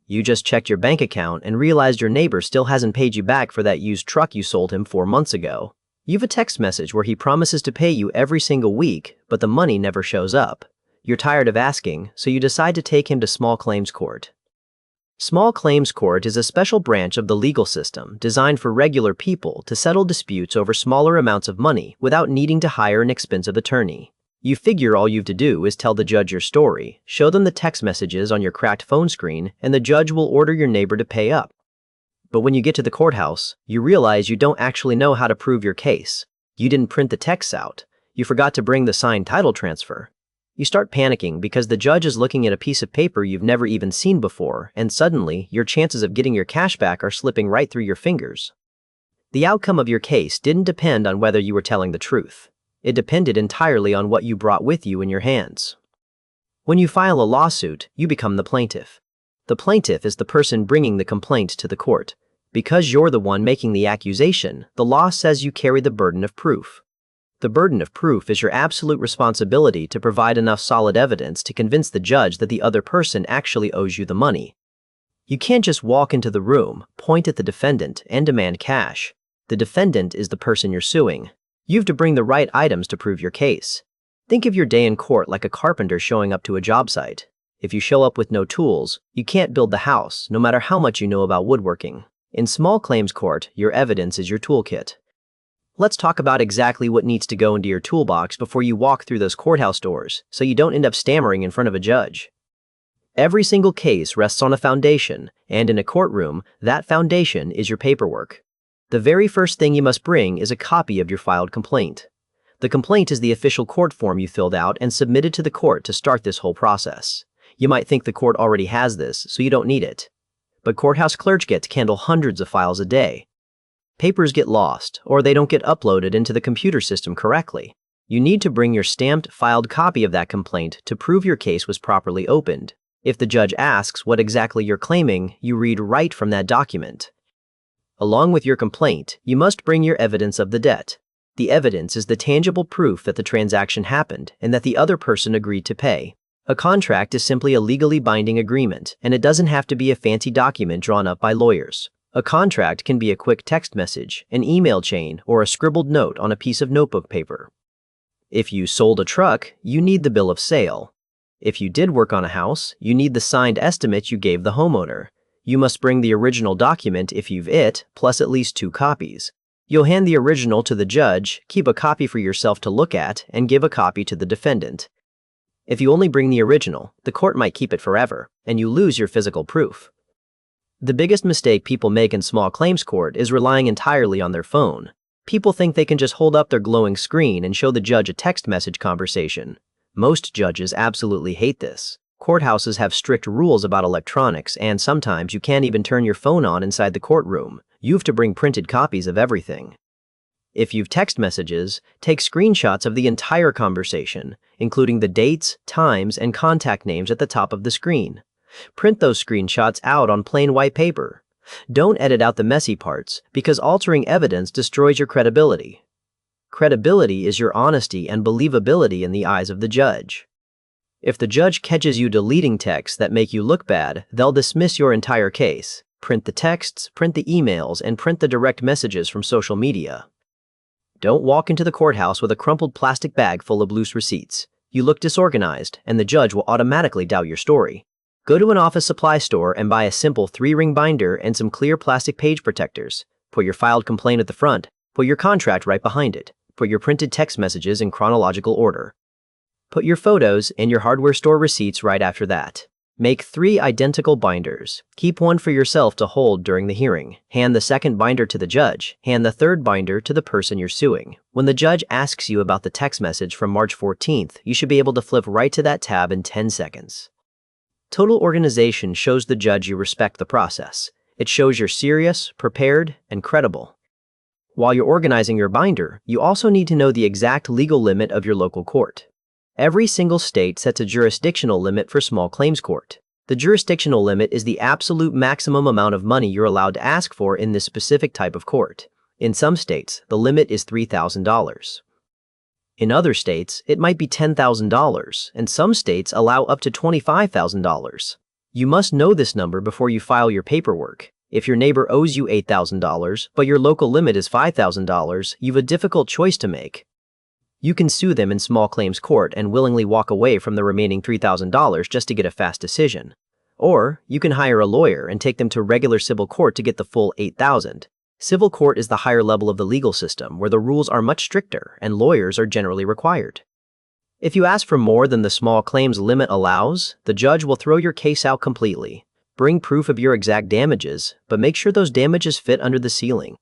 You just checked your bank account and realized your neighbor still hasn't paid you back for that used truck you sold him 4 months ago. You've a text message where he promises to pay you every single week, but the money never shows up. You're tired of asking, so you decide to take him to small claims court. Small claims court is a special branch of the legal system designed for regular people to settle disputes over smaller amounts of money without needing to hire an expensive attorney. You figure all you've to do is tell the judge your story, show them the text messages on your cracked phone screen, and the judge will order your neighbor to pay up. But when you get to the courthouse, you realize you don't actually know how to prove your case. You didn't print the texts out. You forgot to bring the signed title transfer. You start panicking because the judge is looking at a piece of paper you've never even seen before, and suddenly, your chances of getting your cash back are slipping right through your fingers. The outcome of your case didn't depend on whether you were telling the truth. It depended entirely on what you brought with you in your hands. When you file a lawsuit, you become the plaintiff. The plaintiff is the person bringing the complaint to the court. Because you're the one making the accusation, the law says you carry the burden of proof. The burden of proof is your absolute responsibility to provide enough solid evidence to convince the judge that the other person actually owes you the money. You can't just walk into the room, point at the defendant, and demand cash. The defendant is the person you're suing. You have to bring the right items to prove your case. Think of your day in court like a carpenter showing up to a job site. If you show up with no tools, you can't build the house, no matter how much you know about woodworking. In small claims court, your evidence is your toolkit. Let's talk about exactly what needs to go into your toolbox before you walk through those courthouse doors, so you don't end up stammering in front of a judge. Every single case rests on a foundation, and in a courtroom, that foundation is your paperwork. The very first thing you must bring is a copy of your filed complaint. The complaint is the official court form you filled out and submitted to the court to start this whole process. You might think the court already has this, so you don't need it. But courthouse clerks get to handle hundreds of files a day. Papers get lost, or they don't get uploaded into the computer system correctly. You need to bring your stamped, filed copy of that complaint to prove your case was properly opened. If the judge asks what exactly you're claiming, you read right from that document. Along with your complaint, you must bring your evidence of the debt. The evidence is the tangible proof that the transaction happened and that the other person agreed to pay. A contract is simply a legally binding agreement, and it doesn't have to be a fancy document drawn up by lawyers. A contract can be a quick text message, an email chain, or a scribbled note on a piece of notebook paper. If you sold a truck, you need the bill of sale. If you did work on a house, you need the signed estimate you gave the homeowner. You must bring the original document if you've it, plus at least 2 copies. You'll hand the original to the judge, keep a copy for yourself to look at, and give a copy to the defendant. If you only bring the original, the court might keep it forever, and you lose your physical proof. The biggest mistake people make in small claims court is relying entirely on their phone. People think they can just hold up their glowing screen and show the judge a text message conversation. Most judges absolutely hate this. Courthouses have strict rules about electronics, and sometimes you can't even turn your phone on inside the courtroom. You have to bring printed copies of everything. If you've text messages, take screenshots of the entire conversation, including the dates, times, and contact names at the top of the screen. Print those screenshots out on plain white paper. Don't edit out the messy parts, because altering evidence destroys your credibility. Credibility is your honesty and believability in the eyes of the judge. If the judge catches you deleting texts that make you look bad, they'll dismiss your entire case. Print the texts, print the emails, and print the direct messages from social media. Don't walk into the courthouse with a crumpled plastic bag full of loose receipts. You look disorganized, and the judge will automatically doubt your story. Go to an office supply store and buy a simple 3-ring binder and some clear plastic page protectors. Put your filed complaint at the front. Put your contract right behind it. Put your printed text messages in chronological order. Put your photos and your hardware store receipts right after that. Make 3 identical binders. Keep one for yourself to hold during the hearing. Hand the second binder to the judge. Hand the third binder to the person you're suing. When the judge asks you about the text message from March 14th, you should be able to flip right to that tab in 10 seconds. Total organization shows the judge you respect the process. It shows you're serious, prepared, and credible. While you're organizing your binder, you also need to know the exact legal limit of your local court. Every single state sets a jurisdictional limit for small claims court. The jurisdictional limit is the absolute maximum amount of money you're allowed to ask for in this specific type of court. In some states, the limit is $3,000. In other states, it might be $10,000, and some states allow up to $25,000. You must know this number before you file your paperwork. If your neighbor owes you $8,000, but your local limit is $5,000, you've a difficult choice to make. You can sue them in small claims court and willingly walk away from the remaining $3,000 just to get a fast decision. Or, you can hire a lawyer and take them to regular civil court to get the full $8,000. Civil court is the higher level of the legal system where the rules are much stricter and lawyers are generally required. If you ask for more than the small claims limit allows, the judge will throw your case out completely. Bring proof of your exact damages, but make sure those damages fit under the ceiling.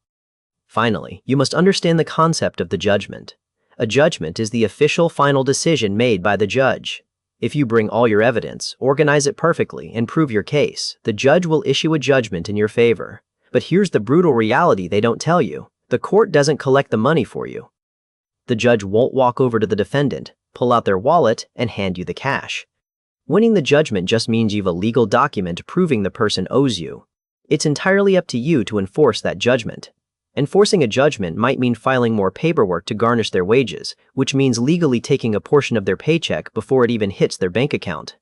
Finally, you must understand the concept of the judgment. A judgment is the official final decision made by the judge. If you bring all your evidence, organize it perfectly, and prove your case, the judge will issue a judgment in your favor. But here's the brutal reality they don't tell you. The court doesn't collect the money for you. The judge won't walk over to the defendant, pull out their wallet, and hand you the cash. Winning the judgment just means you've a legal document proving the person owes you. It's entirely up to you to enforce that judgment. Enforcing a judgment might mean filing more paperwork to garnish their wages, which means legally taking a portion of their paycheck before it even hits their bank account.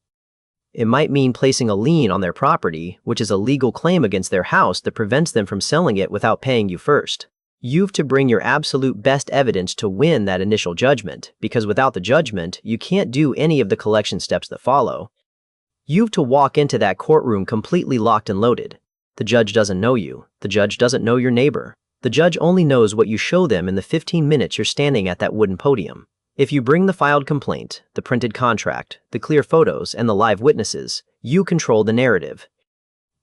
It might mean placing a lien on their property, which is a legal claim against their house that prevents them from selling it without paying you first. You've to bring your absolute best evidence to win that initial judgment, because without the judgment, you can't do any of the collection steps that follow. You've to walk into that courtroom completely locked and loaded. The judge doesn't know you. The judge doesn't know your neighbor. The judge only knows what you show them in the 15 minutes you're standing at that wooden podium. If you bring the filed complaint, the printed contract, the clear photos, and the live witnesses, you control the narrative.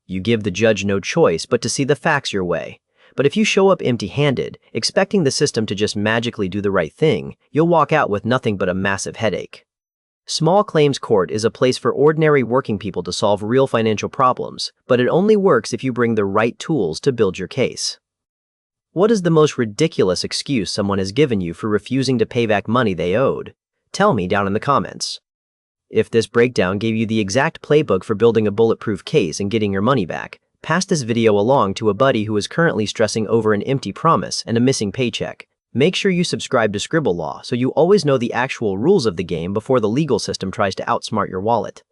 You give the judge no choice but to see the facts your way. But if you show up empty-handed, expecting the system to just magically do the right thing, you'll walk out with nothing but a massive headache. Small claims court is a place for ordinary working people to solve real financial problems, but it only works if you bring the right tools to build your case. What is the most ridiculous excuse someone has given you for refusing to pay back money they owed? Tell me down in the comments. If this breakdown gave you the exact playbook for building a bulletproof case and getting your money back, pass this video along to a buddy who is currently stressing over an empty promise and a missing paycheck. Make sure you subscribe to Scribble Law so you always know the actual rules of the game before the legal system tries to outsmart your wallet.